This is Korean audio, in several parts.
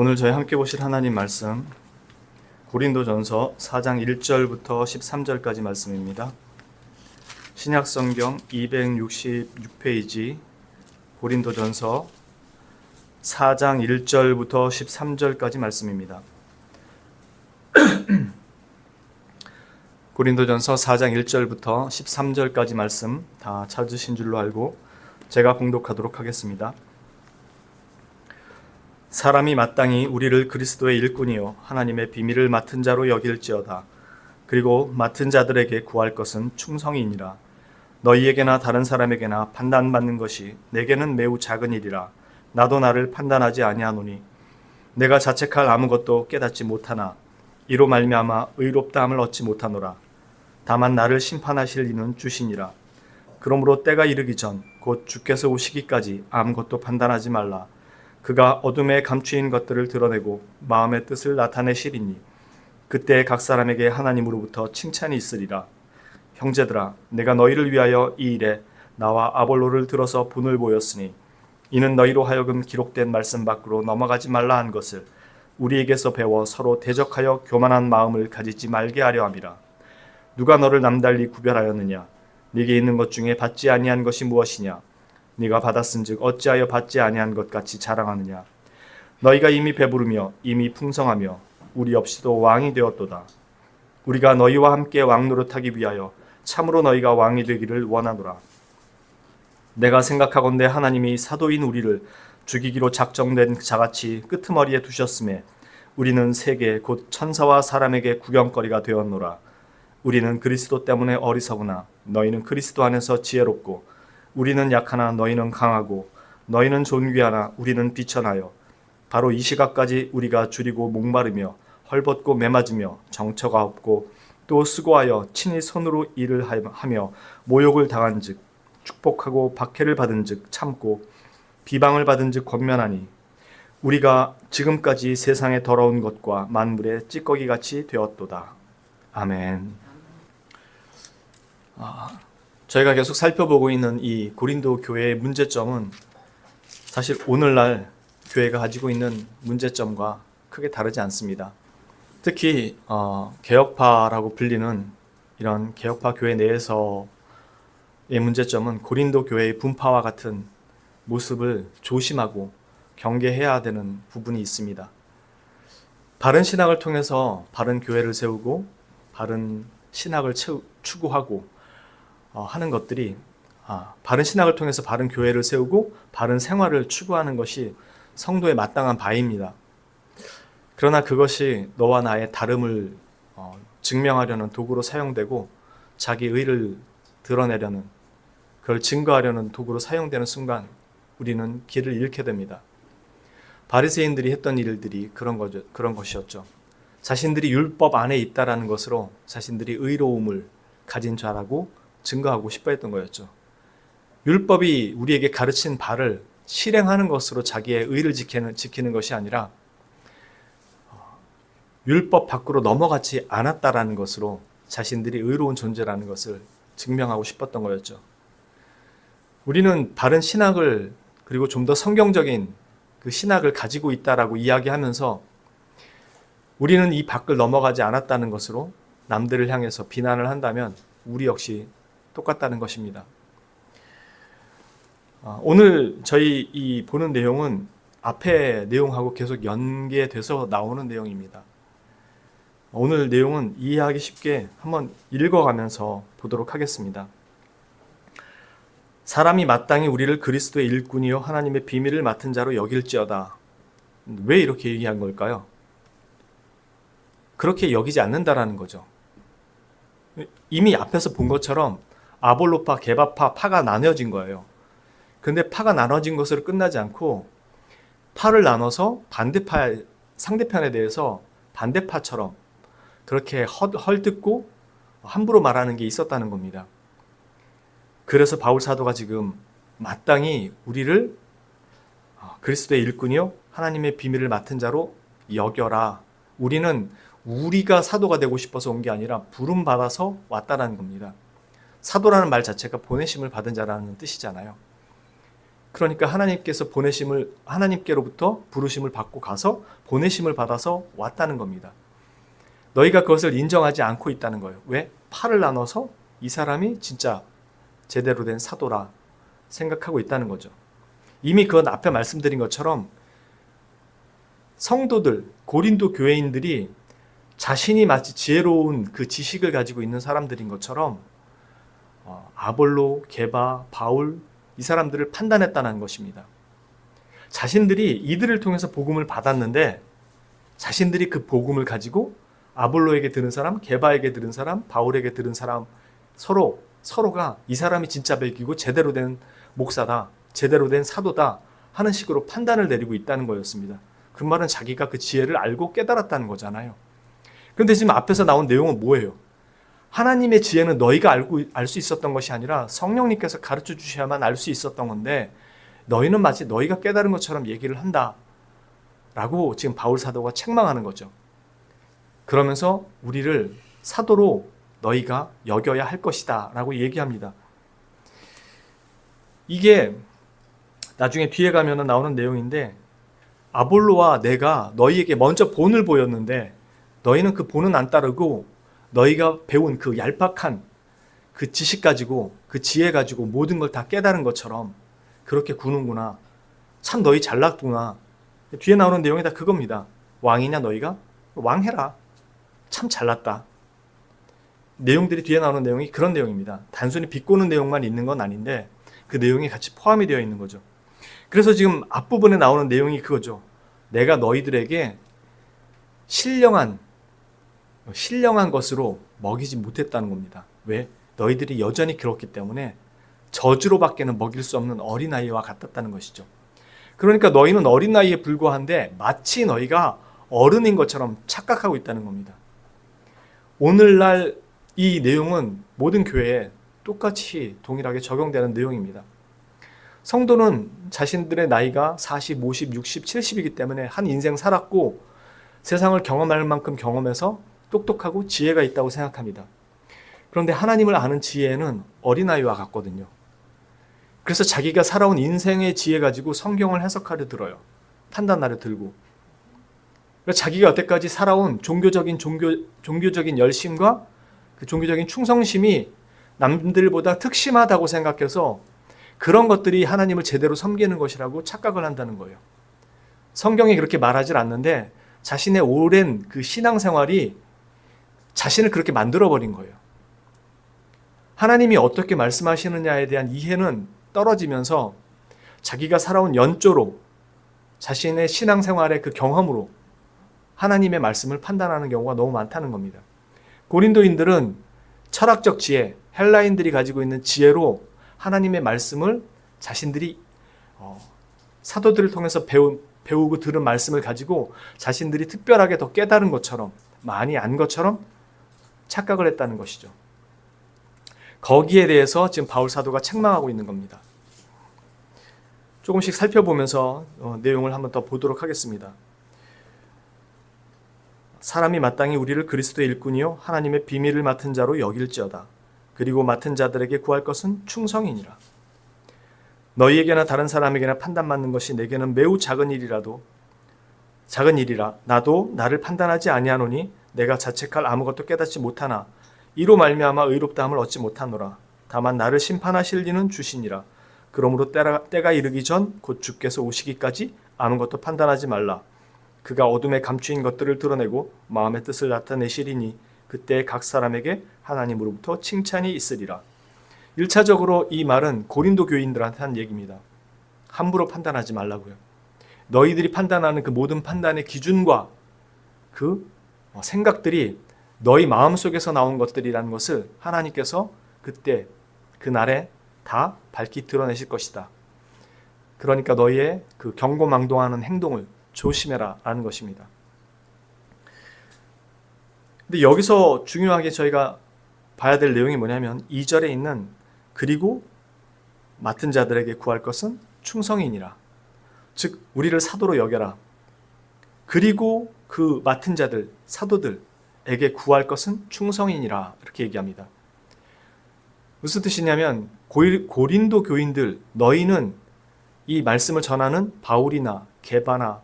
오늘 저희 함께 보실 하나님 말씀 고린도전서 4장 1절부터 13절까지 말씀입니다. 신약성경 266페이지 고린도전서 4장 1절부터 13절까지 말씀입니다. 고린도전서 4장 1절부터 13절까지 말씀 다 찾으신 줄로 알고 제가 봉독하도록 하겠습니다. 사람이 마땅히 우리를 그리스도의 일꾼이요 하나님의 비밀을 맡은 자로 여길지어다. 그리고 맡은 자들에게 구할 것은 충성이니라. 너희에게나 다른 사람에게나 판단받는 것이 내게는 매우 작은 일이라. 나도 나를 판단하지 아니하노니 내가 자책할 아무것도 깨닫지 못하나 이로 말미암아 의롭다함을 얻지 못하노라. 다만 나를 심판하실 이는 주시니라. 그러므로 때가 이르기 전 곧 주께서 오시기까지 아무것도 판단하지 말라. 그가 어둠에 감추인 것들을 드러내고 마음의 뜻을 나타내시리니 그때 각 사람에게 하나님으로부터 칭찬이 있으리라. 형제들아, 내가 너희를 위하여 이 일에 나와 아볼로를 들어서 분을 보였으니 이는 너희로 하여금 기록된 말씀 밖으로 넘어가지 말라 한 것을 우리에게서 배워 서로 대적하여 교만한 마음을 가지지 말게 하려 함이라. 누가 너를 남달리 구별하였느냐? 네게 있는 것 중에 받지 아니한 것이 무엇이냐? 네가 받았은즉 어찌하여 받지 아니한 것 같이 자랑하느냐? 너희가 이미 배부르며 이미 풍성하며 우리 없이도 왕이 되었도다. 우리가 너희와 함께 왕 노릇하기 위하여 참으로 너희가 왕이 되기를 원하노라. 내가 생각하건대 하나님이 사도인 우리를 죽이기로 작정된 자같이 끄트머리에 두셨음에 우리는 세계 곧 천사와 사람에게 구경거리가 되었노라. 우리는 그리스도 때문에 어리석으나 너희는 그리스도 안에서 지혜롭고 우리는 약하나 너희는 강하고 너희는 존귀하나 우리는 비천하여 바로 이 시각까지 우리가 줄이고 목마르며 헐벗고 매맞으며 정처가 없고 또 수고하여 친히 손으로 일을 하며 모욕을 당한즉 축복하고 박해를 받은즉 참고 비방을 받은즉 권면하니 우리가 지금까지 세상의 더러운 것과 만물의 찌꺼기같이 되었도다. 아멘. 저희가 계속 살펴보고 있는 이 고린도 교회의 문제점은 사실 오늘날 교회가 가지고 있는 문제점과 크게 다르지 않습니다. 특히 개혁파라고 불리는 이런 개혁파 교회 내에서의 문제점은 고린도 교회의 분파와 같은 모습을 조심하고 경계해야 되는 부분이 있습니다. 바른 신학을 통해서 바른 교회를 세우고 바른 신학을 추구하고 하는 것들이 바른 신학을 통해서 바른 교회를 세우고 바른 생활을 추구하는 것이 성도의 마땅한 바입니다. 그러나 그것이 너와 나의 다름을 증명하려는 도구로 사용되고 자기 의를 드러내려는, 그걸 증거하려는 도구로 사용되는 순간 우리는 길을 잃게 됩니다. 바리새인들이 했던 일들이 그런 것이었죠. 자신들이 율법 안에 있다라는 것으로 자신들이 의로움을 가진 자라고 증거하고 싶어 했던 거였죠. 율법이 우리에게 가르친 바를 실행하는 것으로 자기의 의를 지키는 것이 아니라 율법 밖으로 넘어가지 않았다라는 것으로 자신들이 의로운 존재라는 것을 증명하고 싶었던 거였죠. 우리는 바른 신학을, 그리고 좀 더 성경적인 그 신학을 가지고 있다라고 이야기하면서 우리는 이 밖을 넘어가지 않았다는 것으로 남들을 향해서 비난을 한다면 우리 역시 똑같다는 것입니다. 오늘 저희 이 보는 내용은 앞에 내용하고 계속 연계돼서 나오는 내용입니다. 오늘 내용은 이해하기 쉽게 한번 읽어가면서 보도록 하겠습니다. 사람이 마땅히 우리를 그리스도의 일꾼이요 하나님의 비밀을 맡은 자로 여길지어다. 왜 이렇게 얘기한 걸까요? 그렇게 여기지 않는다라는 거죠. 이미 앞에서 본 것처럼 아볼로파, 게바파, 파가 나뉘어진 거예요. 근데 파가 나눠진 것으로 끝나지 않고 파를 나눠서 상대편에 대해서 반대파처럼 그렇게 헐뜯고 함부로 말하는 게 있었다는 겁니다. 그래서 바울 사도가 지금 마땅히 우리를 그리스도의 일꾼이요 하나님의 비밀을 맡은 자로 여겨라. 우리가 사도가 되고 싶어서 온 게 아니라 부름 받아서 왔다라는 겁니다. 사도라는 말 자체가 보내심을 받은 자라는 뜻이잖아요. 그러니까 하나님께로부터 부르심을 받고 가서 보내심을 받아서 왔다는 겁니다. 너희가 그것을 인정하지 않고 있다는 거예요. 왜? 팔을 나눠서 이 사람이 진짜 제대로 된 사도라 생각하고 있다는 거죠. 이미 그건 앞에 말씀드린 것처럼 성도들, 고린도 교회인들이 자신이 마치 지혜로운 그 지식을 가지고 있는 사람들인 것처럼 아볼로, 게바, 바울 이 사람들을 판단했다는 것입니다. 자신들이 이들을 통해서 복음을 받았는데 자신들이 그 복음을 가지고 아볼로에게 들은 사람, 게바에게 들은 사람, 바울에게 들은 사람 서로가 이 사람이 진짜 백이고 제대로 된 목사다, 제대로 된 사도다 하는 식으로 판단을 내리고 있다는 거였습니다. 그 말은 자기가 그 지혜를 알고 깨달았다는 거잖아요. 그런데 지금 앞에서 나온 내용은 뭐예요? 하나님의 지혜는 너희가 알 수 있었던 것이 아니라 성령님께서 가르쳐 주셔야만 알 수 있었던 건데 너희는 마치 너희가 깨달은 것처럼 얘기를 한다 라고 지금 바울 사도가 책망하는 거죠. 그러면서 우리를 사도로 너희가 여겨야 할 것이다 라고 얘기합니다. 이게 나중에 뒤에 가면 나오는 내용인데 아볼로와 내가 너희에게 먼저 본을 보였는데 너희는 그 본은 안 따르고 너희가 배운 그 얄팍한 그 지식 가지고 그 지혜 가지고 모든 걸 다 깨달은 것처럼 그렇게 구는구나. 참 너희 잘났구나. 뒤에 나오는 내용이 다 그겁니다. 왕이냐 너희가? 왕해라. 참 잘났다. 내용들이 뒤에 나오는 내용이 그런 내용입니다. 단순히 비꼬는 내용만 있는 건 아닌데 그 내용이 같이 포함이 되어 있는 거죠. 그래서 지금 앞부분에 나오는 내용이 그거죠. 내가 너희들에게 신령한 것으로 먹이지 못했다는 겁니다. 왜? 너희들이 여전히 그렇기 때문에 저주로밖에는 먹일 수 없는 어린아이와 같았다는 것이죠. 그러니까 너희는 어린아이에 불과한데 마치 너희가 어른인 것처럼 착각하고 있다는 겁니다. 오늘날 이 내용은 모든 교회에 똑같이 동일하게 적용되는 내용입니다. 성도는 자신들의 나이가 40, 50, 60, 70이기 때문에 한 인생 살았고 세상을 경험할 만큼 경험해서 똑똑하고 지혜가 있다고 생각합니다. 그런데 하나님을 아는 지혜는 어린아이와 같거든요. 그래서 자기가 살아온 인생의 지혜 가지고 성경을 해석하려 들어요. 판단하려 들고. 자기가 여태까지 살아온 종교적인 열심과 그 종교적인 충성심이 남들보다 특심하다고 생각해서 그런 것들이 하나님을 제대로 섬기는 것이라고 착각을 한다는 거예요. 성경이 그렇게 말하지 않는데 자신의 오랜 그 신앙생활이 자신을 그렇게 만들어버린 거예요. 하나님이 어떻게 말씀하시느냐에 대한 이해는 떨어지면서 자기가 살아온 연조로 자신의 신앙생활의 그 경험으로 하나님의 말씀을 판단하는 경우가 너무 많다는 겁니다. 고린도인들은 철학적 지혜, 헬라인들이 가지고 있는 지혜로 하나님의 말씀을 자신들이 사도들을 통해서 배우고 들은 말씀을 가지고 자신들이 특별하게 더 깨달은 것처럼 많이 안 것처럼 착각을 했다는 것이죠. 거기에 대해서 지금 바울 사도가 책망하고 있는 겁니다. 조금씩 살펴보면서 내용을 한번 더 보도록 하겠습니다. 사람이 마땅히 우리를 그리스도의 일꾼이요 하나님의 비밀을 맡은 자로 여길지어다. 그리고 맡은 자들에게 구할 것은 충성이니라. 너희에게나 다른 사람에게나 판단받는 것이 내게는 매우 작은 일이라 나도 나를 판단하지 아니하노니 내가 자책할 아무것도 깨닫지 못하나 이로 말미암아 의롭다함을 얻지 못하노라. 다만 나를 심판하실 이는 주시니라. 그러므로 때가 이르기 전 곧 주께서 오시기까지 아무것도 판단하지 말라. 그가 어둠에 감추인 것들을 드러내고 마음의 뜻을 나타내시리니 그때 각 사람에게 하나님으로부터 칭찬이 있으리라. 1차적으로 이 말은 고린도 교인들한테 한 얘기입니다. 함부로 판단하지 말라고요. 너희들이 판단하는 그 모든 판단의 기준과 그 생각들이 너희 마음속에서 나온 것들이라는 것을 하나님께서 그때 그날에 다 밝히 드러내실 것이다. 그러니까 너희의 그 경고망동하는 행동을 조심해라 라는 것입니다. 근데 여기서 중요하게 저희가 봐야 될 내용이 뭐냐면 2절에 있는 그리고 맡은 자들에게 구할 것은 충성이니라. 즉 우리를 사도로 여겨라. 그리고 그 맡은 자들, 사도들에게 구할 것은 충성이니라 이렇게 얘기합니다. 무슨 뜻이냐면 고린도 교인들 너희는 이 말씀을 전하는 바울이나 게바나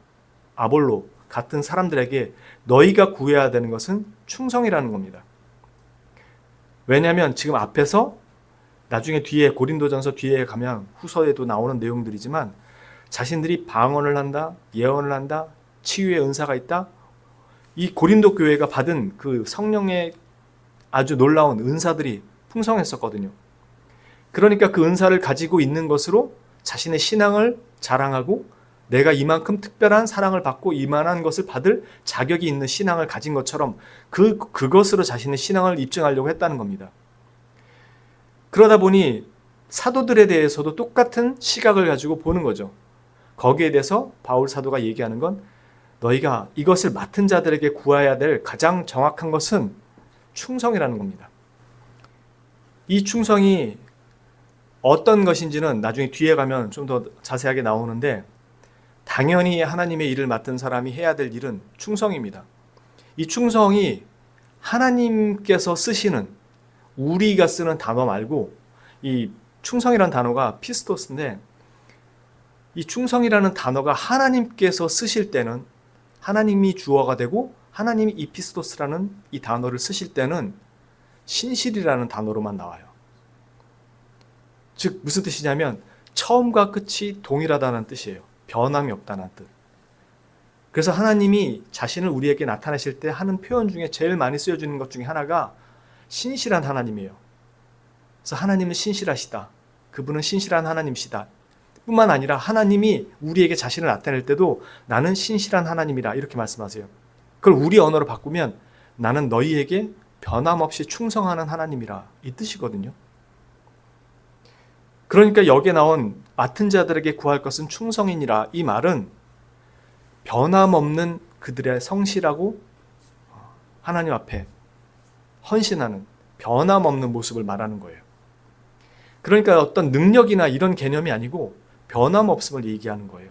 아볼로 같은 사람들에게 너희가 구해야 되는 것은 충성이라는 겁니다. 왜냐하면 지금 앞에서 나중에 뒤에 고린도전서 뒤에 가면 후서에도 나오는 내용들이지만 자신들이 방언을 한다, 예언을 한다, 치유의 은사가 있다. 이 고린도 교회가 받은 그 성령의 아주 놀라운 은사들이 풍성했었거든요. 그러니까 그 은사를 가지고 있는 것으로 자신의 신앙을 자랑하고 내가 이만큼 특별한 사랑을 받고 이만한 것을 받을 자격이 있는 신앙을 가진 것처럼 그것으로 자신의 신앙을 입증하려고 했다는 겁니다. 그러다 보니 사도들에 대해서도 똑같은 시각을 가지고 보는 거죠. 거기에 대해서 바울 사도가 얘기하는 건 너희가 이것을 맡은 자들에게 구해야 될 가장 정확한 것은 충성이라는 겁니다. 이 충성이 어떤 것인지는 나중에 뒤에 가면 좀 더 자세하게 나오는데 당연히 하나님의 일을 맡은 사람이 해야 될 일은 충성입니다. 이 충성이 하나님께서 쓰시는 우리가 쓰는 단어 말고 이 충성이라는 단어가 피스토스인데 이 충성이라는 단어가 하나님께서 쓰실 때는 하나님이 주어가 되고 하나님이 이피스토스라는 이 단어를 쓰실 때는 신실이라는 단어로만 나와요. 즉 무슨 뜻이냐면 처음과 끝이 동일하다는 뜻이에요. 변함이 없다는 뜻. 그래서 하나님이 자신을 우리에게 나타내실 때 하는 표현 중에 제일 많이 쓰여지는 것 중에 하나가 신실한 하나님이에요. 그래서 하나님은 신실하시다. 그분은 신실한 하나님이시다. 뿐만 아니라 하나님이 우리에게 자신을 나타낼 때도 나는 신실한 하나님이라 이렇게 말씀하세요. 그걸 우리 언어로 바꾸면 나는 너희에게 변함없이 충성하는 하나님이라 이 뜻이거든요. 그러니까 여기에 나온 맡은 자들에게 구할 것은 충성이니라 이 말은 변함없는 그들의 성실하고 하나님 앞에 헌신하는 변함없는 모습을 말하는 거예요. 그러니까 어떤 능력이나 이런 개념이 아니고 변함없음을 얘기하는 거예요.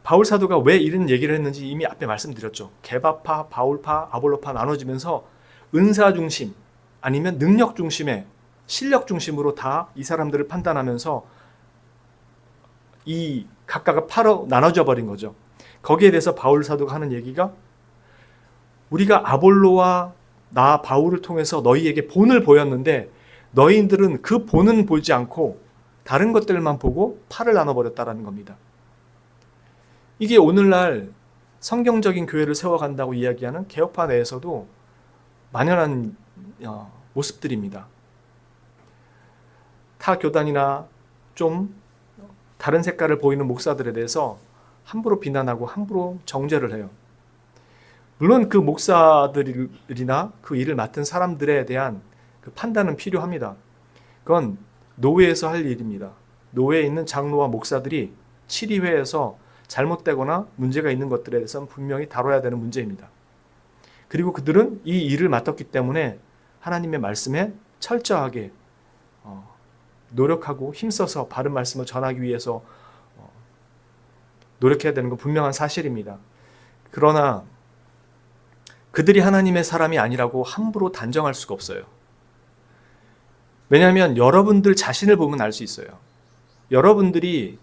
바울 사도가 왜 이런 얘기를 했는지 이미 앞에 말씀드렸죠. 게바파, 바울파, 아볼로파 나눠지면서 은사 중심 아니면 능력 중심의 실력 중심으로 다 이 사람들을 판단하면서 이 각각의 파로 나눠져 버린 거죠. 거기에 대해서 바울 사도가 하는 얘기가 우리가 아볼로와 나 바울을 통해서 너희에게 본을 보였는데 너희들은 그 본은 보지 않고 다른 것들만 보고 팔을 나눠버렸다라는 겁니다. 이게 오늘날 성경적인 교회를 세워간다고 이야기하는 개혁파 내에서도 만연한 모습들입니다. 타 교단이나 좀 다른 색깔을 보이는 목사들에 대해서 함부로 비난하고 함부로 정죄를 해요. 물론 그 목사들이나 그 일을 맡은 사람들에 대한 그 판단은 필요합니다. 그건 노회에서 할 일입니다. 노회에 있는 장로와 목사들이 7위회에서 잘못되거나 문제가 있는 것들에 대해서는 분명히 다뤄야 되는 문제입니다. 그리고 그들은 이 일을 맡았기 때문에 하나님의 말씀에 철저하게 노력하고 힘써서 바른 말씀을 전하기 위해서 노력해야 되는 건 분명한 사실입니다. 그러나 그들이 하나님의 사람이 아니라고 함부로 단정할 수가 없어요. 왜냐하면 여러분들 자신을 보면 알 수 있어요. 여러분들이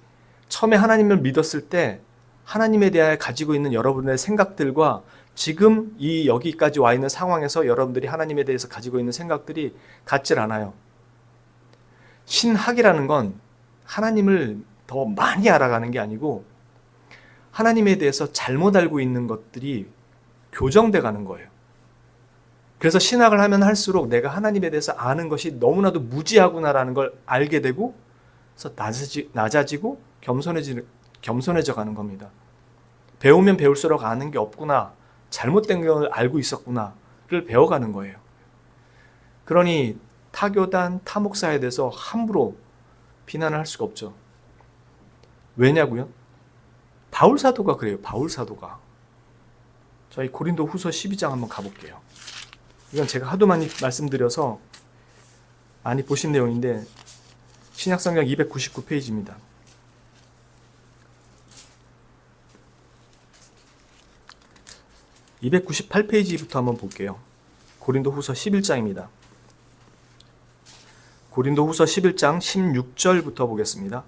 처음에 하나님을 믿었을 때 하나님에 대하여 가지고 있는 여러분의 생각들과 지금 이 여기까지 와 있는 상황에서 여러분들이 하나님에 대해서 가지고 있는 생각들이 같질 않아요. 신학이라는 건 하나님을 더 많이 알아가는 게 아니고 하나님에 대해서 잘못 알고 있는 것들이 교정돼 가는 거예요. 그래서 신학을 하면 할수록 내가 하나님에 대해서 아는 것이 너무나도 무지하구나라는 걸 알게 되고 그래서 낮아지고 겸손해져 가는 겁니다. 배우면 배울수록 아는 게 없구나, 잘못된 걸 알고 있었구나를 배워가는 거예요. 그러니 타교단, 타목사에 대해서 함부로 비난을 할 수가 없죠. 왜냐고요? 바울 사도가 그래요. 바울 사도가. 저희 고린도 후서 12장 한번 가볼게요. 이건 제가 하도 많이 말씀드려서 많이 보신 내용인데 신약성경 299페이지입니다. 298페이지부터 한번 볼게요. 고린도 후서 11장입니다. 고린도후서 11장 16절부터 보겠습니다.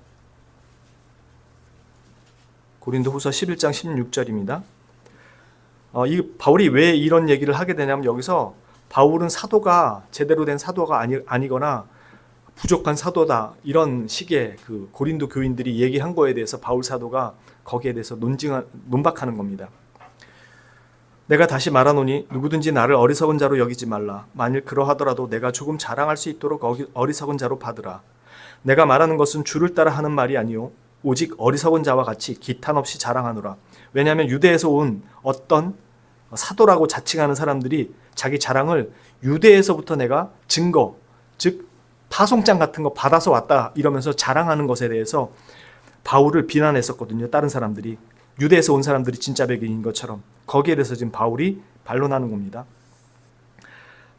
고린도후서 11장 16절입니다. 이 바울이 왜 이런 얘기를 하게 되냐면 여기서 바울은 사도가 제대로 된 사도가 아니거나 부족한 사도다 이런 식의 그 고린도 교인들이 얘기한 거에 대해서 바울 사도가 거기에 대해서 논박하는 겁니다. 내가 다시 말하노니 누구든지 나를 어리석은 자로 여기지 말라. 만일 그러하더라도 내가 조금 자랑할 수 있도록 어리석은 자로 받으라. 내가 말하는 것은 주를 따라 하는 말이 아니요 오직 어리석은 자와 같이 기탄 없이 자랑하노라. 왜냐하면 유대에서 온 어떤 사도라고 자칭하는 사람들이 자기 자랑을 유대에서부터 내가 증거, 즉 파송장 같은 거 받아서 왔다 이러면서 자랑하는 것에 대해서 바울을 비난했었거든요. 다른 사람들이. 유대에서 온 사람들이 진짜 백인인 것처럼. 거기에 대해서 지금 바울이 반론하는 겁니다.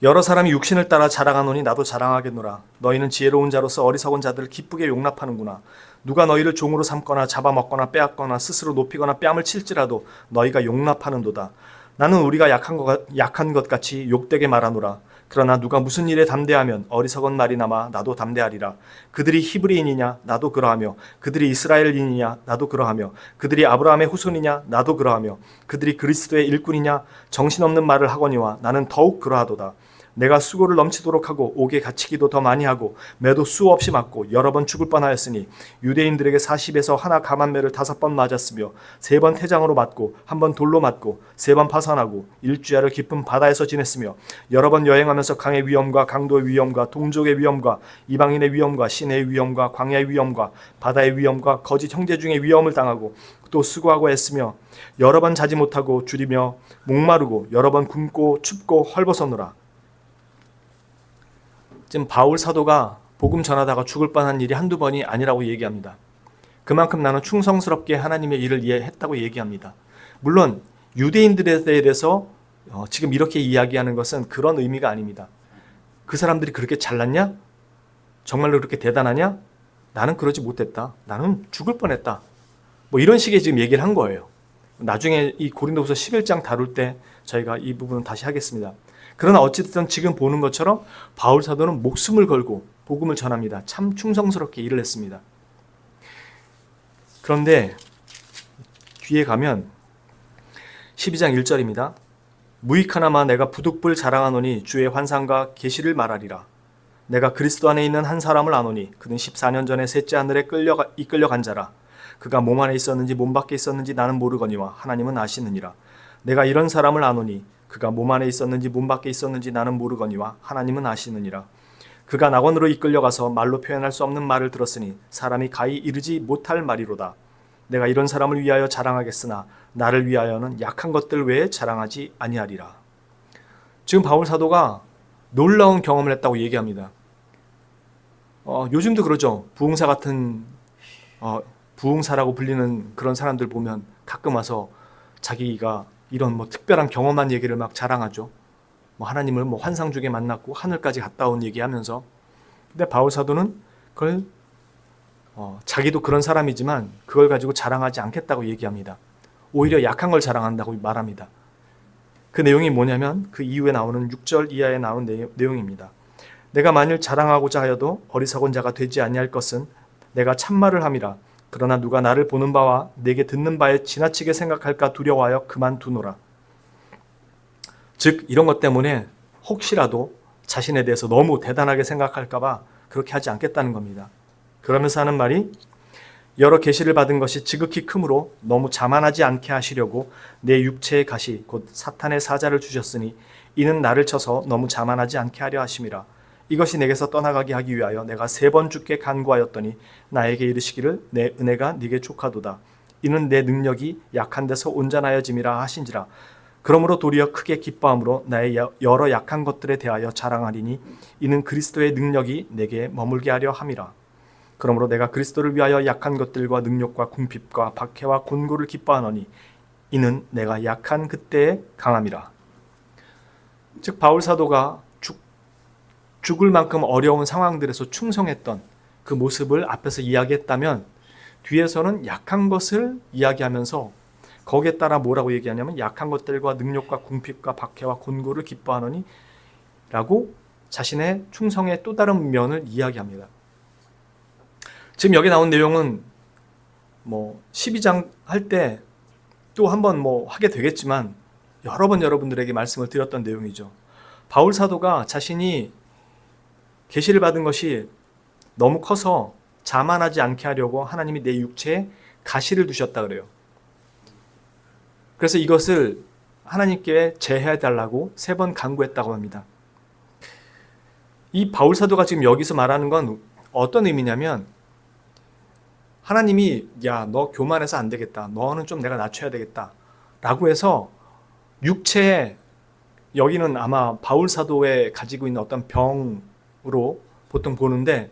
여러 사람이 육신을 따라 자랑하노니 나도 자랑하겠노라. 너희는 지혜로운 자로서 어리석은 자들을 기쁘게 용납하는구나. 누가 너희를 종으로 삼거나 잡아먹거나 빼앗거나 스스로 높이거나 뺨을 칠지라도 너희가 용납하는도다. 나는 우리가 약한 것 같이 욕되게 말하노라. 그러나 누가 무슨 일에 담대하면 어리석은 말이 남아 나도 담대하리라. 그들이 히브리인이냐 나도 그러하며 그들이 이스라엘인이냐 나도 그러하며 그들이 아브라함의 후손이냐 나도 그러하며 그들이 그리스도의 일꾼이냐 정신없는 말을 하거니와 나는 더욱 그러하도다. 내가 수고를 넘치도록 하고 옥에 갇히기도 더 많이 하고 매도 수없이 맞고 여러 번 죽을 뻔하였으니 유대인들에게 40에서 하나 감한매를 5번 맞았으며 3번 태장으로 맞고 1번 돌로 맞고 3번 파산하고 일주야를 깊은 바다에서 지냈으며 여러 번 여행하면서 강의 위험과 강도의 위험과 동족의 위험과 이방인의 위험과 시내의 위험과 광야의 위험과 바다의 위험과 거짓 형제 중의 위험을 당하고 또 수고하고 애쓰며 여러 번 자지 못하고 줄이며 목마르고 여러 번 굶고 춥고 헐벗었노라. 지금 바울 사도가 복음 전하다가 죽을 뻔한 일이 한두 번이 아니라고 얘기합니다. 그만큼 나는 충성스럽게 하나님의 일을 이해했다고 얘기합니다. 물론 유대인들에 대해서 지금 이렇게 이야기하는 것은 그런 의미가 아닙니다. 그 사람들이 그렇게 잘났냐? 정말로 그렇게 대단하냐? 나는 그러지 못했다. 나는 죽을 뻔했다. 뭐 이런 식의 지금 얘기를 한 거예요. 나중에 이 고린도후서 11장 다룰 때 저희가 이 부분은 다시 하겠습니다. 그러나 어쨌든 지금 보는 것처럼 바울 사도는 목숨을 걸고 복음을 전합니다. 참 충성스럽게 일을 했습니다. 그런데 뒤에 가면 12장 1절입니다. 무익하나마 내가 부득불 자랑하노니 주의 환상과 계시를 말하리라. 내가 그리스도 안에 있는 한 사람을 아노니 그는 14년 전에 셋째 하늘에 이끌려간 자라. 그가 몸 안에 있었는지 몸 밖에 있었는지 나는 모르거니와 하나님은 아시느니라. 내가 이런 사람을 아노니 그가 몸 안에 있었는지 몸 밖에 있었는지 나는 모르거니와 하나님은 아시느니라. 그가 낙원으로 이끌려가서 말로 표현할 수 없는 말을 들었으니 사람이 가히 이르지 못할 말이로다. 내가 이런 사람을 위하여 자랑하겠으나 나를 위하여는 약한 것들 외에 자랑하지 아니하리라. 지금 바울 사도가 놀라운 경험을 했다고 얘기합니다. 요즘도 그러죠. 부흥사 같은 부흥사라고 불리는 그런 사람들 보면 가끔 와서 자기가 이런 특별한 경험한 얘기를 막 자랑하죠. 하나님을 환상 중에 만났고 하늘까지 갔다 온 얘기하면서. 근데 바울 사도는 그걸 자기도 그런 사람이지만 그걸 가지고 자랑하지 않겠다고 얘기합니다. 오히려 약한 걸 자랑한다고 말합니다. 그 내용이 뭐냐면 그 이후에 나오는 6절 이하에 나오는 내용입니다. 내가 만일 자랑하고자 하여도 어리석은 자가 되지 아니할 것은 내가 참말을 함이라. 그러나 누가 나를 보는 바와 내게 듣는 바에 지나치게 생각할까 두려워하여 그만두노라. 즉 이런 것 때문에 혹시라도 자신에 대해서 너무 대단하게 생각할까 봐 그렇게 하지 않겠다는 겁니다. 그러면서 하는 말이 여러 계시를 받은 것이 지극히 크므로 너무 자만하지 않게 하시려고 내 육체의 가시 곧 사탄의 사자를 주셨으니 이는 나를 쳐서 너무 자만하지 않게 하려 하심이라. 이것이 내게서 떠나가게 하기 위하여 내가 3번 주께 간구하였더니 나에게 이르시기를 내 은혜가 네게 족하도다. 이는 내 능력이 약한 데서 온전하여짐이라 하신지라. 그러므로 도리어 크게 기뻐함으로 나의 여러 약한 것들에 대하여 자랑하리니 이는 그리스도의 능력이 내게 머물게 하려 함이라. 그러므로 내가 그리스도를 위하여 약한 것들과 능력과 궁핍과 박해와 곤고를 기뻐하노니 이는 내가 약한 그때의 강함이라. 즉 바울 사도가 죽을 만큼 어려운 상황들에서 충성했던 그 모습을 앞에서 이야기했다면 뒤에서는 약한 것을 이야기하면서 거기에 따라 뭐라고 얘기하냐면 약한 것들과 능력과 궁핍과 박해와 곤고를 기뻐하노니 라고 자신의 충성의 또 다른 면을 이야기합니다. 지금 여기 나온 내용은 12장 할 때 또 한번 하게 되겠지만 여러 번 여러분들에게 말씀을 드렸던 내용이죠. 바울 사도가 자신이 계시를 받은 것이 너무 커서 자만하지 않게 하려고 하나님이 내 육체에 가시를 두셨다 그래요. 그래서 이것을 하나님께 제해달라고 3번 간구했다고 합니다. 이 바울 사도가 지금 여기서 말하는 건 어떤 의미냐면, 하나님이 야, 너 교만해서 안 되겠다, 너는 좀 내가 낮춰야 되겠다 라고 해서 육체에, 여기는 아마 바울 사도에 가지고 있는 어떤 병으로 보통 보는데,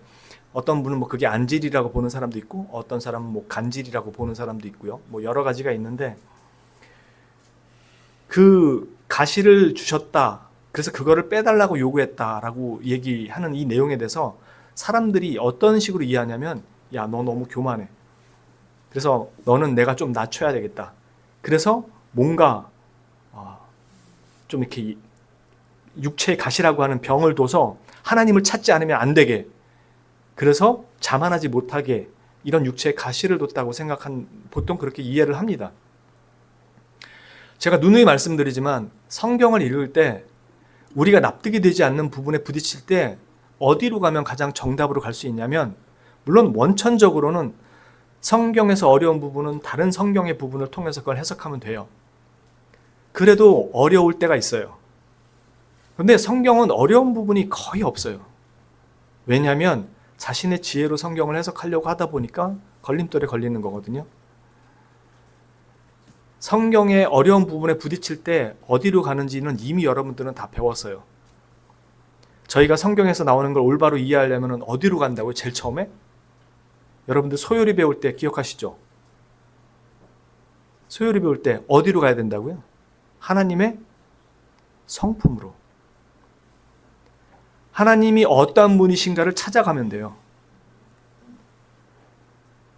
어떤 분은 그게 안질이라고 보는 사람도 있고, 어떤 사람은 간질이라고 보는 사람도 있고요. 여러 가지가 있는데, 그 가시를 주셨다, 그래서 그거를 빼달라고 요구했다라고 얘기하는 이 내용에 대해서 사람들이 어떤 식으로 이해하냐면, 야, 너 너무 교만해, 그래서 너는 내가 좀 낮춰야 되겠다, 그래서 뭔가 좀 이렇게 육체의 가시라고 하는 병을 둬서 하나님을 찾지 않으면 안 되게, 그래서 자만하지 못하게 이런 육체의 가시를 뒀다고 보통 그렇게 이해를 합니다. 제가 누누이 말씀드리지만 성경을 읽을 때 우리가 납득이 되지 않는 부분에 부딪힐 때 어디로 가면 가장 정답으로 갈 수 있냐면, 물론 원천적으로는 성경에서 어려운 부분은 다른 성경의 부분을 통해서 그걸 해석하면 돼요. 그래도 어려울 때가 있어요. 그런데 성경은 어려운 부분이 거의 없어요. 왜냐하면 자신의 지혜로 성경을 해석하려고 하다 보니까 걸림돌에 걸리는 거거든요. 성경의 어려운 부분에 부딪힐 때 어디로 가는지는 이미 여러분들은 다 배웠어요. 저희가 성경에서 나오는 걸 올바로 이해하려면 어디로 간다고요? 제일 처음에? 여러분들 소요리 배울 때 기억하시죠? 소요리 배울 때 어디로 가야 된다고요? 하나님의 성품으로. 하나님이 어떠한 분이신가를 찾아가면 돼요.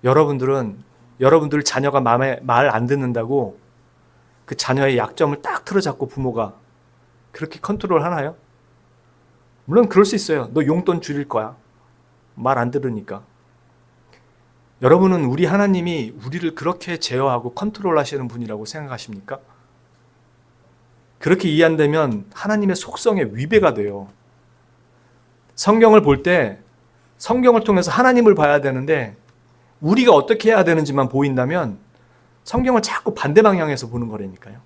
여러분들 자녀가 말 안 듣는다고 그 자녀의 약점을 딱 틀어잡고 부모가 그렇게 컨트롤 하나요? 물론 그럴 수 있어요. 너 용돈 줄일 거야, 말 안 들으니까. 여러분은 우리 하나님이 우리를 그렇게 제어하고 컨트롤 하시는 분이라고 생각하십니까? 그렇게 이해 안 되면 하나님의 속성에 위배가 돼요. 성경을 볼 때 성경을 통해서 하나님을 봐야 되는데 우리가 어떻게 해야 되는지만 보인다면 성경을 자꾸 반대 방향에서 보는 거라니까요.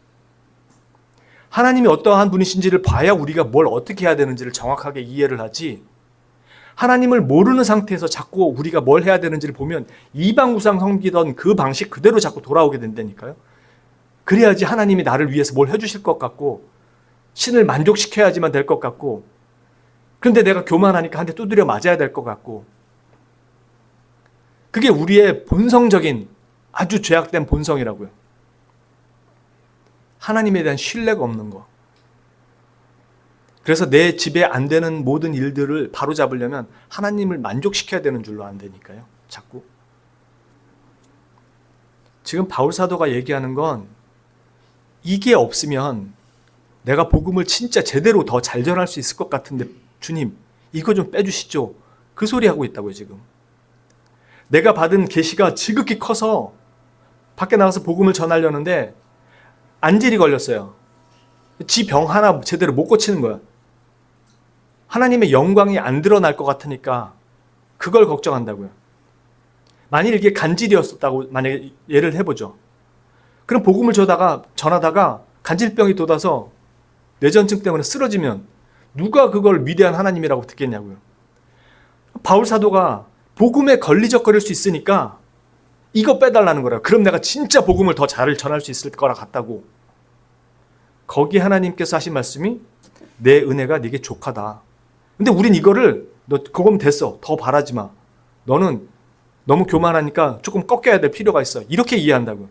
하나님이 어떠한 분이신지를 봐야 우리가 뭘 어떻게 해야 되는지를 정확하게 이해를 하지, 하나님을 모르는 상태에서 자꾸 우리가 뭘 해야 되는지를 보면 이방 우상 섬기던 그 방식 그대로 자꾸 돌아오게 된다니까요. 그래야지 하나님이 나를 위해서 뭘 해주실 것 같고 신을 만족시켜야지만 될 것 같고, 그런데 내가 교만하니까 한 대 두드려 맞아야 될 것 같고, 그게 우리의 본성적인 아주 죄악된 본성이라고요. 하나님에 대한 신뢰가 없는 거. 그래서 내 집에 안 되는 모든 일들을 바로잡으려면 하나님을 만족시켜야 되는 줄로 안 되니까요. 자꾸. 지금 바울 사도가 얘기하는 건 이게 없으면 내가 복음을 진짜 제대로 더 잘 전할 수 있을 것 같은데 주님 이거 좀 빼주시죠, 그 소리 하고 있다고요. 지금 내가 받은 계시가 지극히 커서 밖에 나가서 복음을 전하려는데 안질이 걸렸어요. 지 병 하나 제대로 못 고치는 거야. 하나님의 영광이 안 드러날 것 같으니까 그걸 걱정한다고요. 만일 이게 간질이었다고 만약에 예를 해보죠. 그럼 복음을 전하다가 간질병이 돋아서 뇌전증 때문에 쓰러지면 누가 그걸 위대한 하나님이라고 듣겠냐고요. 바울 사도가 복음에 걸리적거릴 수 있으니까 이거 빼달라는 거라. 그럼 내가 진짜 복음을 더 잘 전할 수 있을 거라 같다고. 거기 하나님께서 하신 말씀이 내 은혜가 네게 족하다. 근데 우린 이거를 너 그거면 됐어, 더 바라지 마, 너는 너무 교만하니까 조금 꺾여야 될 필요가 있어, 이렇게 이해한다고요.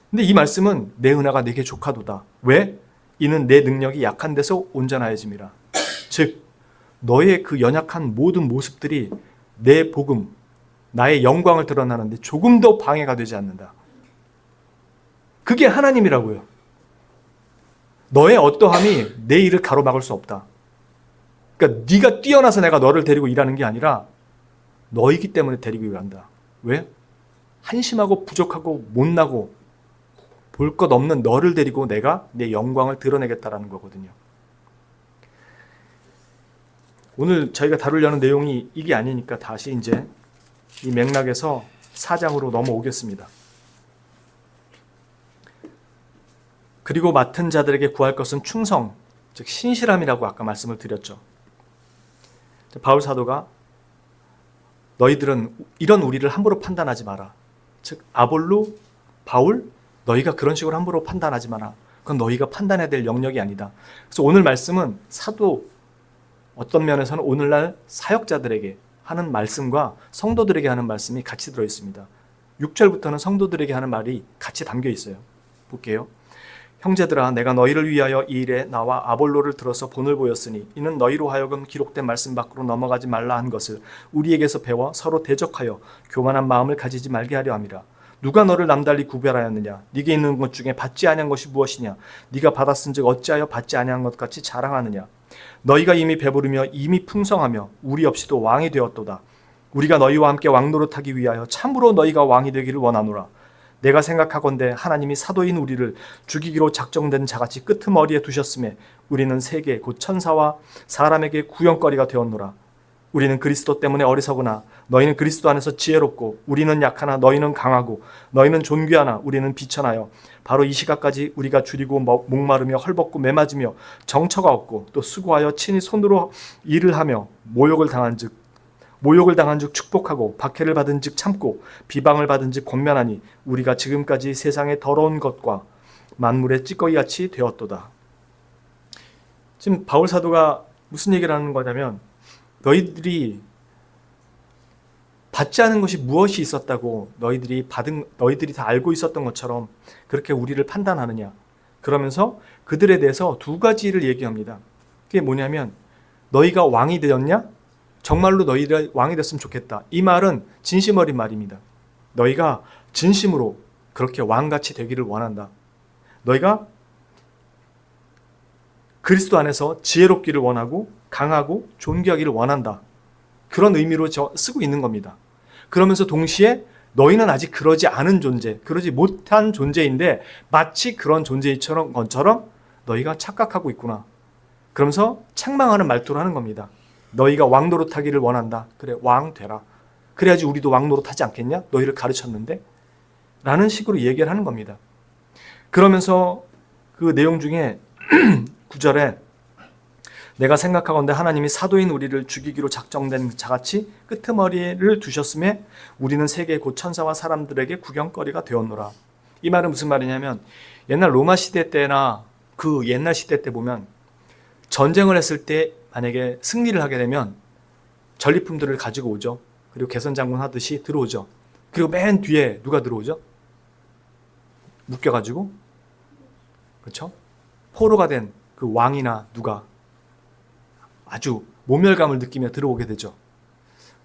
근데 이 말씀은 내 은혜가 네게 족하도다. 왜? 이는 내 능력이 약한 데서 온전하여짐이라. 즉 너의 그 연약한 모든 모습들이 내 복음, 나의 영광을 드러나는데 조금 더 방해가 되지 않는다. 그게 하나님이라고요. 너의 어떠함이 내 일을 가로막을 수 없다. 그러니까 네가 뛰어나서 내가 너를 데리고 일하는 게 아니라 너이기 때문에 데리고 일한다. 왜? 한심하고 부족하고 못나고 볼 것 없는 너를 데리고 내가 내 영광을 드러내겠다라는 거거든요. 오늘 저희가 다루려는 내용이 이게 아니니까 다시 이제 이 맥락에서 4장으로 넘어오겠습니다. 그리고 맡은 자들에게 구할 것은 충성, 즉 신실함이라고 아까 말씀을 드렸죠. 바울 사도가 너희들은 이런 우리를 함부로 판단하지 마라. 즉 아볼로, 바울, 너희가 그런 식으로 함부로 판단하지 마라. 그건 너희가 판단해야 될 영역이 아니다. 그래서 오늘 말씀은 사도, 어떤 면에서는 오늘날 사역자들에게 하는 말씀과 성도들에게 하는 말씀이 같이 들어있습니다. 6절부터는 성도들에게 하는 말이 같이 담겨 있어요. 볼게요. 형제들아, 내가 너희를 위하여 이 일에 나와 아볼로를 들어서 본을 보였으니 이는 너희로 하여금 기록된 말씀 밖으로 넘어가지 말라 한 것을 우리에게서 배워 서로 대적하여 교만한 마음을 가지지 말게 하려 함이라. 누가 너를 남달리 구별하였느냐? 네게 있는 것 중에 받지 아니한 것이 무엇이냐? 네가 받았은즉 어찌하여 받지 아니한 것 같이 자랑하느냐? 너희가 이미 배부르며 이미 풍성하며 우리 없이도 왕이 되었도다. 우리가 너희와 함께 왕노릇하기 위하여 참으로 너희가 왕이 되기를 원하노라. 내가 생각하건대 하나님이 사도인 우리를 죽이기로 작정된 자같이 끄트머리에 두셨음에 우리는 세계 곧 천사와 사람에게 구령거리가 되었노라. 우리는 그리스도 때문에 어리석으나 너희는 그리스도 안에서 지혜롭고 우리는 약하나 너희는 강하고 너희는 존귀하나 우리는 비천하여 바로 이 시각까지 우리가 줄이고 목마르며 헐벗고 매맞으며 정처가 없고 또 수고하여 친히 손으로 일을 하며 모욕을 당한 즉 축복하고 박해를 받은 즉 참고 비방을 받은 즉 권면하니 우리가 지금까지 세상의 더러운 것과 만물의 찌꺼기같이 되었도다. 지금 바울 사도가 무슨 얘기를 하는 거냐면 너희들이 받지 않은 것이 무엇이 있었다고 너희들이 다 알고 있었던 것처럼 그렇게 우리를 판단하느냐. 그러면서 그들에 대해서 두 가지를 얘기합니다. 그게 뭐냐면 너희가 왕이 되었냐? 정말로 너희가 왕이 됐으면 좋겠다. 이 말은 진심 어린 말입니다. 너희가 진심으로 그렇게 왕같이 되기를 원한다. 너희가 그리스도 안에서 지혜롭기를 원하고 강하고 존귀하기를 원한다. 그런 의미로 쓰고 있는 겁니다. 그러면서 동시에 너희는 아직 그러지 않은 존재, 그러지 못한 존재인데 마치 그런 존재처럼 너희가 착각하고 있구나. 그러면서 책망하는 말투를 하는 겁니다. 너희가 왕노릇하기를 원한다. 그래, 왕 되라. 그래야지 우리도 왕노릇하지 않겠냐? 너희를 가르쳤는데? 라는 식으로 얘기를 하는 겁니다. 그러면서 그 내용 중에 9절에 내가 생각하건대 하나님이 사도인 우리를 죽이기로 작정된 자같이 끄트머리를 두셨음에 우리는 세계 곧 천사와 사람들에게 구경거리가 되었노라. 이 말은 무슨 말이냐면 옛날 로마 시대 때나 그 옛날 시대 때 보면 전쟁을 했을 때 만약에 승리를 하게 되면 전리품들을 가지고 오죠. 그리고 개선장군 하듯이 들어오죠. 그리고 맨 뒤에 누가 들어오죠? 묶여가지고, 그렇죠? 포로가 된 그 왕이나 누가 아주 모멸감을 느끼며 들어오게 되죠.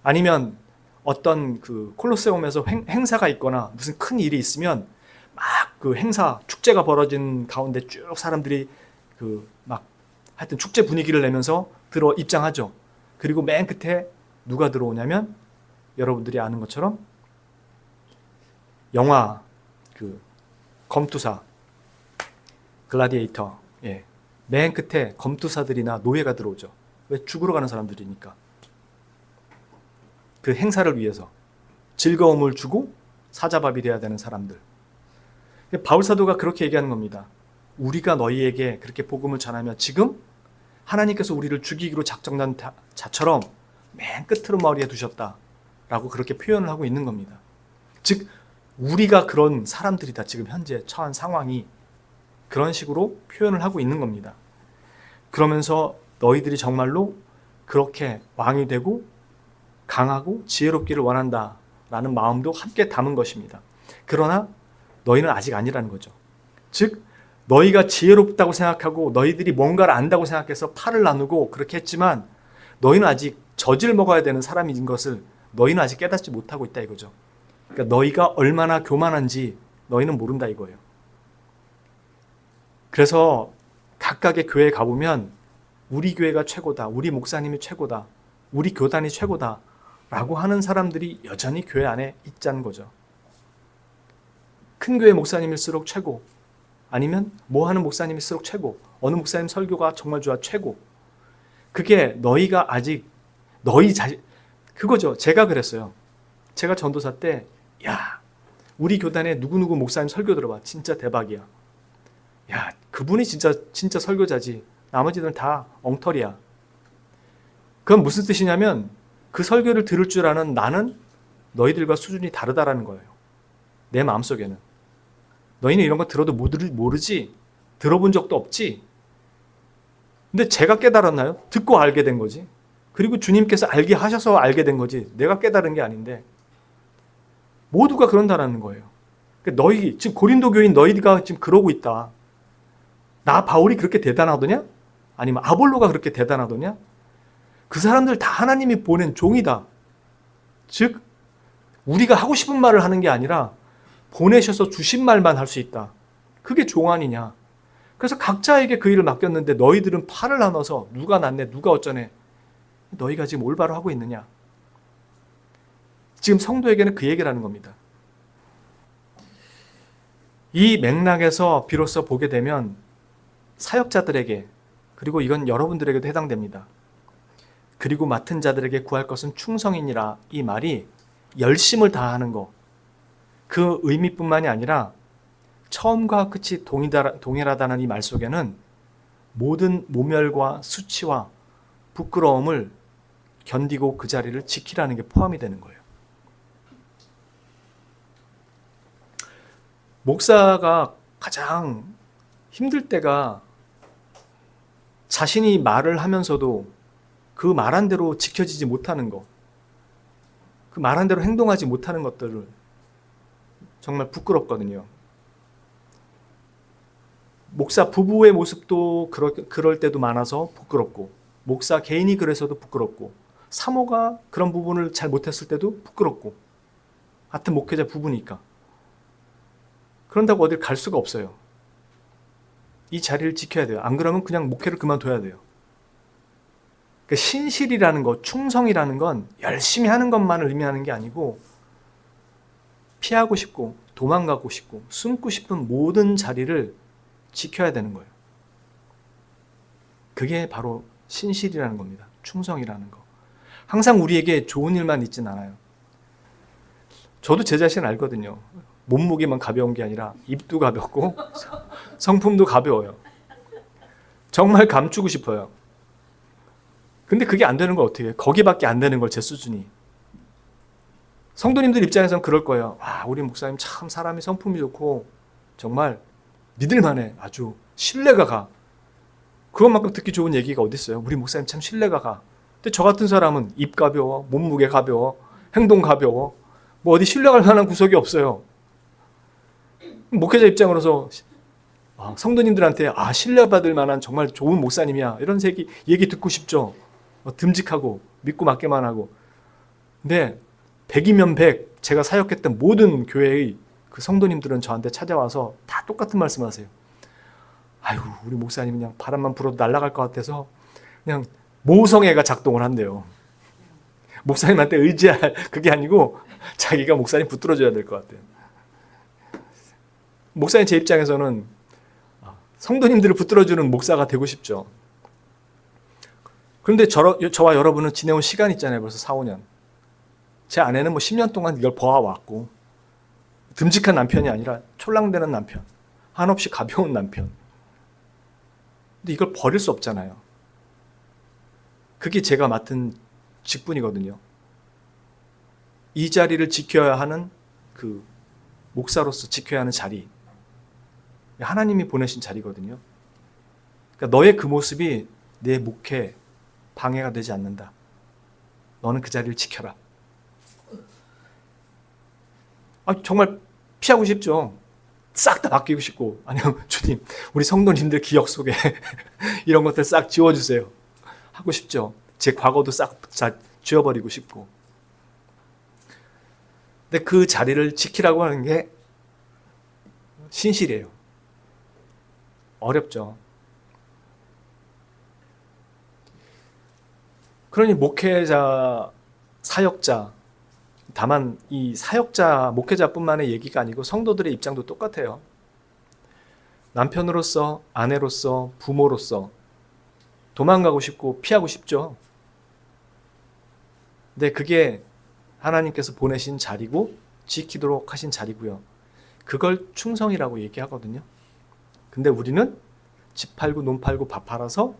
아니면 어떤 그 콜로세움에서 행사가 있거나 무슨 큰 일이 있으면 막 그 행사 축제가 벌어진 가운데 쭉 사람들이 그 막 하여튼 축제 분위기를 내면서 입장하죠. 그리고 맨 끝에 누가 들어오냐면 여러분들이 아는 것처럼 영화 그 검투사 글라디에이터, 예, 맨 끝에 검투사들이나 노예가 들어오죠. 왜? 죽으러 가는 사람들이니까. 그 행사를 위해서 즐거움을 주고 사자밥이 돼야 되는 사람들. 바울 사도가 그렇게 얘기하는 겁니다. 우리가 너희에게 그렇게 복음을 전하면 지금 하나님께서 우리를 죽이기로 작정한 자처럼 맨 끝으로 머리에 두셨다라고 그렇게 표현을 하고 있는 겁니다. 즉 우리가 그런 사람들이다. 지금 현재 처한 상황이 그런 식으로 표현을 하고 있는 겁니다. 그러면서 너희들이 정말로 그렇게 왕이 되고 강하고 지혜롭기를 원한다라는 마음도 함께 담은 것입니다. 그러나 너희는 아직 아니라는 거죠. 즉 너희가 지혜롭다고 생각하고 너희들이 뭔가를 안다고 생각해서 팔을 나누고 그렇게 했지만 너희는 아직 젖을 먹어야 되는 사람인 것을 너희는 아직 깨닫지 못하고 있다 이거죠. 그러니까 너희가 얼마나 교만한지 너희는 모른다 이거예요. 그래서 각각의 교회에 가보면 우리 교회가 최고다, 우리 목사님이 최고다, 우리 교단이 최고다 라고 하는 사람들이 여전히 교회 안에 있자는 거죠. 큰 교회 목사님일수록 최고, 아니면 뭐 하는 목사님일수록 최고, 어느 목사님 설교가 정말 좋아 최고. 그게 너희가 아직 너희 자신, 그거죠. 제가 그랬어요. 제가 전도사 때, 야, 우리 교단에 누구누구 목사님 설교 들어봐. 진짜 대박이야. 야, 그분이 진짜 설교자지. 나머지들은 다 엉터리야. 그건 무슨 뜻이냐면 그 설교를 들을 줄 아는 나는 너희들과 수준이 다르다라는 거예요. 내 마음속에는. 너희는 이런 거 들어도 모르지? 들어본 적도 없지? 근데 제가 깨달았나요? 듣고 알게 된 거지. 그리고 주님께서 알게 하셔서 알게 된 거지. 내가 깨달은 게 아닌데. 모두가 그런다라는 거예요. 너희, 지금 고린도 교인 너희가 지금 그러고 있다. 나 바울이 그렇게 대단하더냐? 아니면 아볼로가 그렇게 대단하더냐? 그 사람들 다 하나님이 보낸 종이다. 즉 우리가 하고 싶은 말을 하는 게 아니라 보내셔서 주신 말만 할 수 있다. 그게 종 아니냐. 그래서 각자에게 그 일을 맡겼는데 너희들은 팔을 나눠서 누가 낫네 누가 어쩌네. 너희가 지금 올바로 하고 있느냐. 지금 성도에게는 그 얘기를 하는 겁니다. 이 맥락에서 비로소 보게 되면 사역자들에게, 그리고 이건 여러분들에게도 해당됩니다. 그리고 맡은 자들에게 구할 것은 충성이니라. 이 말이 열심을 다하는 거, 그 의미뿐만이 아니라 처음과 끝이 동일하다는 이 말 속에는 모든 모멸과 수치와 부끄러움을 견디고 그 자리를 지키라는 게 포함이 되는 거예요. 목사가 가장 힘들 때가 자신이 말을 하면서도 그 말한 대로 지켜지지 못하는 거, 그 말한 대로 행동하지 못하는 것들을 정말 부끄럽거든요. 목사 부부의 모습도 그럴 때도 많아서 부끄럽고, 목사 개인이 그래서도 부끄럽고, 사모가 그런 부분을 잘 못했을 때도 부끄럽고, 같은 목회자 부부니까. 그런다고 어딜 갈 수가 없어요. 이 자리를 지켜야 돼요. 안 그러면 그냥 목회를 그만둬야 돼요. 그러니까 신실이라는 것, 충성이라는 건 열심히 하는 것만을 의미하는 게 아니고 피하고 싶고 도망가고 싶고 숨고 싶은 모든 자리를 지켜야 되는 거예요. 그게 바로 신실이라는 겁니다. 충성이라는 거. 항상 우리에게 좋은 일만 있진 않아요. 저도 제 자신 알거든요. 몸무게만 가벼운 게 아니라 입도 가볍고 성품도 가벼워요. 정말 감추고 싶어요. 근데 그게 안 되는 걸 어떻게 해요? 거기밖에 안 되는 걸 제 수준이. 성도님들 입장에서는 그럴 거예요. 와, 우리 목사님 참 사람이 성품이 좋고 정말 믿을만해. 아주 신뢰가 가. 그것만큼 듣기 좋은 얘기가 어디 있어요? 우리 목사님 참 신뢰가 가. 근데 저 같은 사람은 입 가벼워, 몸무게 가벼워, 행동 가벼워. 뭐 어디 신뢰할 만한 구석이 없어요. 목회자 입장으로서 성도님들한테 신뢰받을 만한 정말 좋은 목사님이야. 이런 얘기 듣고 싶죠. 듬직하고 믿고 맡기만 하고. 근데 100이면 100 제가 사역했던 모든 교회의 그 성도님들은 저한테 찾아와서 다 똑같은 말씀하세요. 아이고 우리 목사님 그냥 바람만 불어도 날아갈 것 같아서 그냥 모성애가 작동을 한대요. 목사님한테 의지할 그게 아니고 자기가 목사님 붙들어줘야 될 것 같아요. 목사님 제 입장에서는 성도님들을 붙들어주는 목사가 되고 싶죠. 그런데 저와 여러분은 지내온 시간 있잖아요. 벌써 4, 5년. 제 아내는 10년 동안 이걸 보아왔고 듬직한 남편이 아니라 촐랑대는 남편, 한없이 가벼운 남편. 근데 이걸 버릴 수 없잖아요. 그게 제가 맡은 직분이거든요. 이 자리를 지켜야 하는 그 목사로서 지켜야 하는 자리. 하나님이 보내신 자리거든요. 그러니까 너의 그 모습이 내 목회에 방해가 되지 않는다. 너는 그 자리를 지켜라. 정말 피하고 싶죠. 싹 다 바뀌고 싶고, 아니면 주님, 우리 성도님들 기억 속에 이런 것들 싹 지워주세요. 하고 싶죠. 제 과거도 싹 지워버리고 싶고. 근데 그 자리를 지키라고 하는 게 신실이에요. 어렵죠. 그러니 목회자, 사역자, 다만 이 사역자, 목회자뿐만의 얘기가 아니고 성도들의 입장도 똑같아요. 남편으로서, 아내로서, 부모로서 도망가고 싶고 피하고 싶죠. 근데 그게 하나님께서 보내신 자리고 지키도록 하신 자리고요. 그걸 충성이라고 얘기하거든요. 근데 우리는 집 팔고 논 팔고 밥 팔아서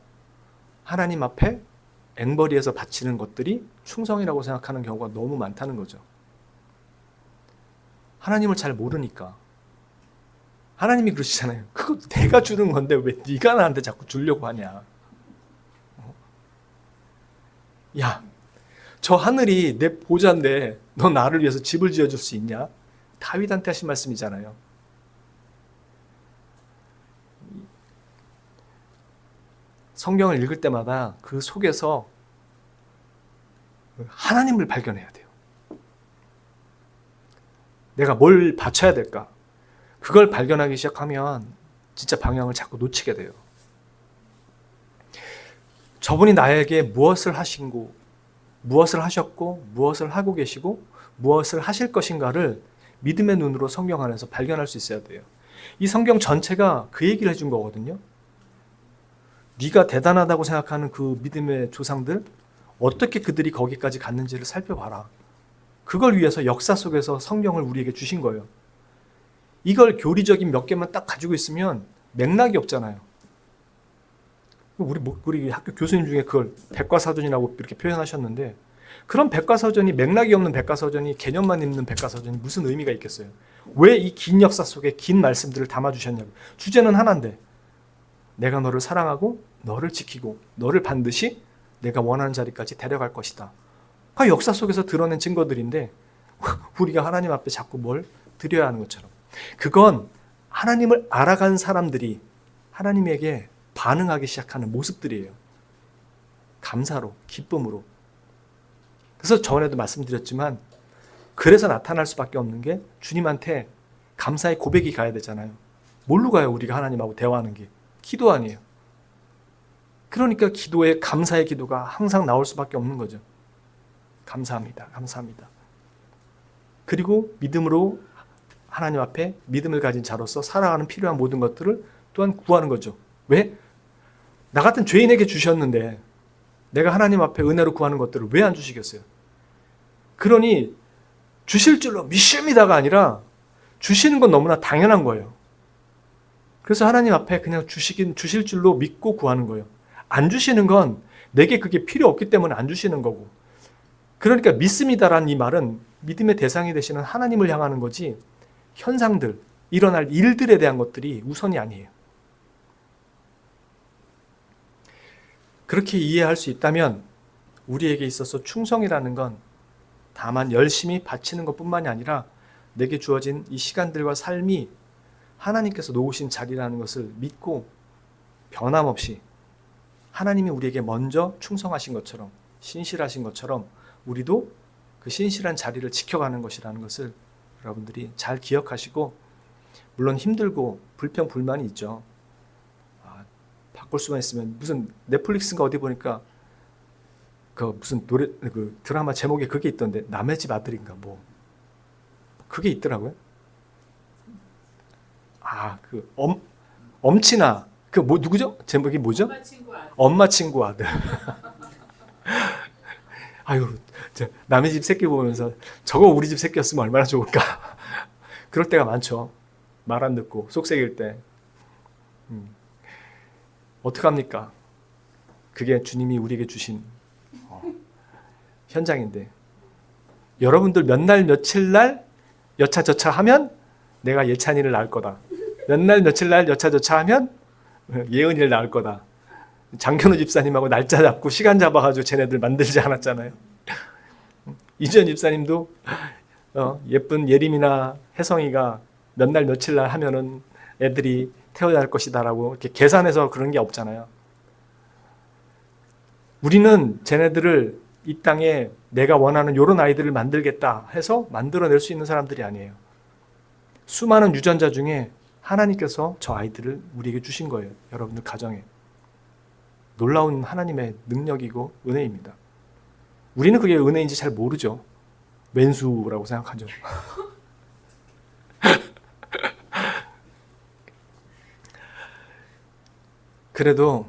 하나님 앞에 앵벌이에서 바치는 것들이 충성이라고 생각하는 경우가 너무 많다는 거죠. 하나님을 잘 모르니까. 하나님이 그러시잖아요. 그거 내가 주는 건데 왜 네가 나한테 자꾸 주려고 하냐. 야, 저 하늘이 내 보좌인데 너 나를 위해서 집을 지어줄 수 있냐? 다윗한테 하신 말씀이잖아요. 성경을 읽을 때마다 그 속에서 하나님을 발견해야 돼요. 내가 뭘 바쳐야 될까? 그걸 발견하기 시작하면 진짜 방향을 자꾸 놓치게 돼요. 저분이 나에게 무엇을 하신고, 무엇을 하셨고, 무엇을 하고 계시고, 무엇을 하실 것인가를 믿음의 눈으로 성경 안에서 발견할 수 있어야 돼요. 이 성경 전체가 그 얘기를 해준 거거든요. 네가 대단하다고 생각하는 그 믿음의 조상들, 어떻게 그들이 거기까지 갔는지를 살펴봐라. 그걸 위해서 역사 속에서 성경을 우리에게 주신 거예요. 이걸 교리적인 몇 개만 딱 가지고 있으면 맥락이 없잖아요. 우리 학교 교수님 중에 그걸 백과사전이라고 이렇게 표현하셨는데, 그런 백과사전이, 맥락이 없는 백과사전이, 개념만 있는 백과사전이 무슨 의미가 있겠어요? 왜 이 긴 역사 속에 긴 말씀들을 담아주셨냐고. 주제는 하나인데 내가 너를 사랑하고 너를 지키고 너를 반드시 내가 원하는 자리까지 데려갈 것이다. 그 역사 속에서 드러낸 증거들인데 우리가 하나님 앞에 자꾸 뭘 드려야 하는 것처럼. 그건 하나님을 알아간 사람들이 하나님에게 반응하기 시작하는 모습들이에요. 감사로, 기쁨으로. 그래서 전에도 말씀드렸지만, 그래서 나타날 수밖에 없는 게 주님한테 감사의 고백이 가야 되잖아요. 뭘로 가요? 우리가 하나님하고 대화하는 게 기도 아니에요. 그러니까 기도에 감사의 기도가 항상 나올 수밖에 없는 거죠. 감사합니다. 감사합니다. 그리고 믿음으로 하나님 앞에 믿음을 가진 자로서 살아가는 필요한 모든 것들을 또한 구하는 거죠. 왜? 나 같은 죄인에게 주셨는데 내가 하나님 앞에 은혜로 구하는 것들을 왜 안 주시겠어요? 그러니 주실 줄로 믿습니다가 아니라 주시는 건 너무나 당연한 거예요. 그래서 하나님 앞에 그냥 주실 줄로 믿고 구하는 거예요. 안 주시는 건 내게 그게 필요 없기 때문에 안 주시는 거고. 그러니까 믿습니다라는 이 말은 믿음의 대상이 되시는 하나님을 향하는 거지, 현상들, 일어날 일들에 대한 것들이 우선이 아니에요. 그렇게 이해할 수 있다면 우리에게 있어서 충성이라는 건 다만 열심히 바치는 것뿐만이 아니라 내게 주어진 이 시간들과 삶이 하나님께서 놓으신 자리라는 것을 믿고 변함없이 하나님이 우리에게 먼저 충성하신 것처럼, 신실하신 것처럼 우리도 그 신실한 자리를 지켜가는 것이라는 것을 여러분들이 잘 기억하시고, 물론 힘들고 불평 불만이 있죠. 바꿀 수만 있으면, 무슨 넷플릭스인가 어디 보니까 그 무슨 그 드라마 제목에 그게 있던데, 남의 집 아들인가 뭐 그게 있더라고요. 그 엄친아, 그 뭐 누구죠? 제목이 뭐죠? 엄마 친구 아들. 아유, 남의 집 새끼 보면서 저거 우리 집 새끼였으면 얼마나 좋을까. 그럴 때가 많죠. 말 안 듣고 속색일 때. 어떡합니까? 그게 주님이 우리에게 주신 현장인데, 여러분들 몇 날 며칠 날 여차저차 하면 내가 예찬이를 낳을 거다. 몇 날 며칠 날 여차저차 하면 예은이를 낳을 거다. 장현우 집사님하고 날짜 잡고 시간 잡아가지고 쟤네들 만들지 않았잖아요. 이주연 집사님도 예쁜 예림이나 혜성이가 몇 날 며칠 날 하면은 애들이 태어날 것이다라고 이렇게 계산해서 그런 게 없잖아요. 우리는 쟤네들을 이 땅에 내가 원하는 이런 아이들을 만들겠다 해서 만들어낼 수 있는 사람들이 아니에요. 수많은 유전자 중에 하나님께서 저 아이들을 우리에게 주신 거예요. 여러분들 가정에. 놀라운 하나님의 능력이고 은혜입니다. 우리는 그게 은혜인지 잘 모르죠. 왼수라고 생각하죠. 그래도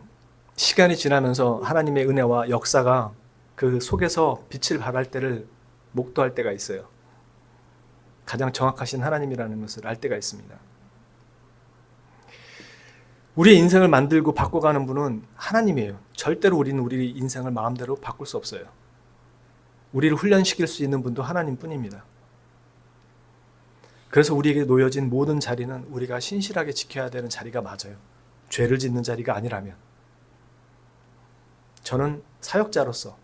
시간이 지나면서 하나님의 은혜와 역사가 그 속에서 빛을 발할 때를 목도할 때가 있어요. 가장 정확하신 하나님이라는 것을 알 때가 있습니다. 우리의 인생을 만들고 바꿔가는 분은 하나님이에요. 절대로 우리는 우리 인생을 마음대로 바꿀 수 없어요. 우리를 훈련시킬 수 있는 분도 하나님뿐입니다. 그래서 우리에게 놓여진 모든 자리는 우리가 신실하게 지켜야 되는 자리가 맞아요. 죄를 짓는 자리가 아니라면. 저는 사역자로서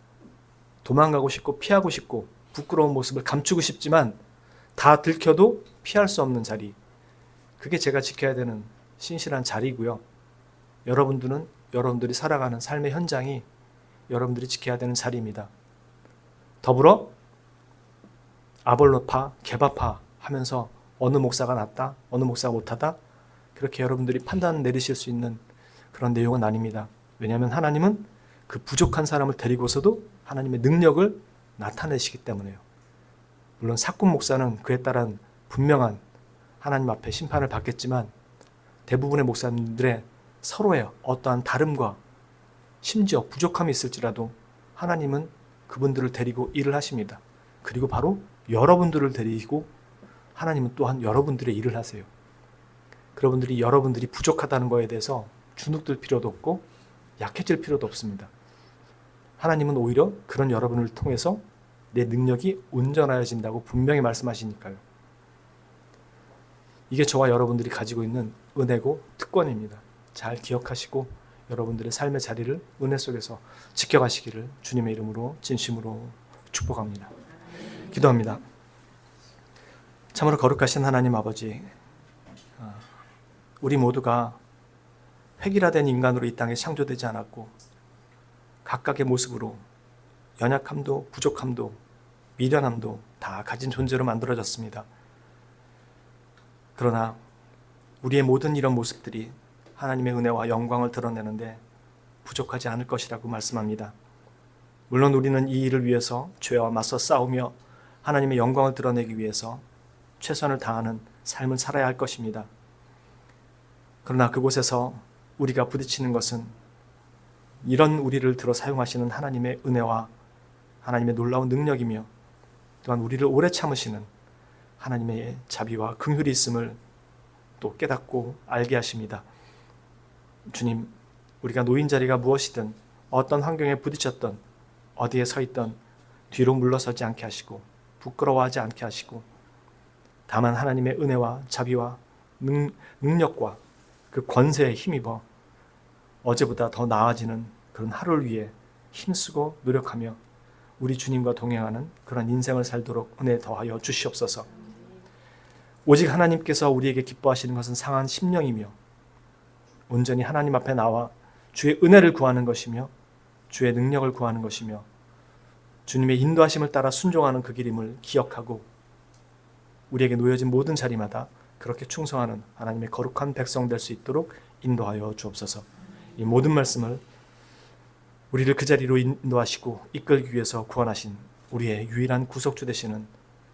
도망가고 싶고 피하고 싶고 부끄러운 모습을 감추고 싶지만 다 들켜도 피할 수 없는 자리, 그게 제가 지켜야 되는 신실한 자리고요. 여러분들은 여러분들이 살아가는 삶의 현장이 여러분들이 지켜야 되는 자리입니다. 더불어 아볼로파, 개바파 하면서 어느 목사가 낫다, 어느 목사가 못하다, 그렇게 여러분들이 판단 내리실 수 있는 그런 내용은 아닙니다. 왜냐하면 하나님은 그 부족한 사람을 데리고서도 하나님의 능력을 나타내시기 때문에요. 물론 사꾼 목사는 그에 따른 분명한 하나님 앞에 심판을 받겠지만 대부분의 목사님들의 서로의 어떠한 다름과 심지어 부족함이 있을지라도 하나님은 그분들을 데리고 일을 하십니다. 그리고 바로 여러분들을 데리고 하나님은 또한 여러분들의 일을 하세요. 여러분들이 부족하다는 것에 대해서 주눅들 필요도 없고 약해질 필요도 없습니다. 하나님은 오히려 그런 여러분을 통해서 내 능력이 온전하여진다고 분명히 말씀하시니까요. 이게 저와 여러분들이 가지고 있는 은혜고 특권입니다. 잘 기억하시고 여러분들의 삶의 자리를 은혜 속에서 지켜가시기를 주님의 이름으로 진심으로 축복합니다. 기도합니다. 참으로 거룩하신 하나님 아버지, 우리 모두가 획일화된 인간으로 이 땅에 창조되지 않았고 각각의 모습으로 연약함도 부족함도 미련함도 다 가진 존재로 만들어졌습니다. 그러나 우리의 모든 이런 모습들이 하나님의 은혜와 영광을 드러내는데 부족하지 않을 것이라고 말씀합니다. 물론 우리는 이 일을 위해서 죄와 맞서 싸우며 하나님의 영광을 드러내기 위해서 최선을 다하는 삶을 살아야 할 것입니다. 그러나 그곳에서 우리가 부딪히는 것은 이런 우리를 들어 사용하시는 하나님의 은혜와 하나님의 놀라운 능력이며 또한 우리를 오래 참으시는 하나님의 자비와 긍휼이 있음을 또 깨닫고 알게 하십니다. 주님, 우리가 놓인 자리가 무엇이든 어떤 환경에 부딪혔던 어디에 서 있던 뒤로 물러서지 않게 하시고 부끄러워하지 않게 하시고 다만 하나님의 은혜와 자비와 능력과 그 권세에 힘입어 어제보다 더 나아지는 그런 하루를 위해 힘쓰고 노력하며 우리 주님과 동행하는 그런 인생을 살도록 은혜 더하여 주시옵소서. 오직 하나님께서 우리에게 기뻐하시는 것은 상한 심령이며 온전히 하나님 앞에 나와 주의 은혜를 구하는 것이며 주의 능력을 구하는 것이며 주님의 인도하심을 따라 순종하는 그 길임을 기억하고 우리에게 놓여진 모든 자리마다 그렇게 충성하는 하나님의 거룩한 백성 될 수 있도록 인도하여 주옵소서. 이 모든 말씀을 우리를 그 자리로 인도하시고 이끌기 위해서 구원하신 우리의 유일한 구속주 되시는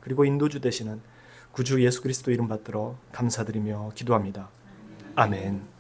그리고 인도주 되시는 구주 예수 그리스도 이름 받들어 감사드리며 기도합니다. 아멘.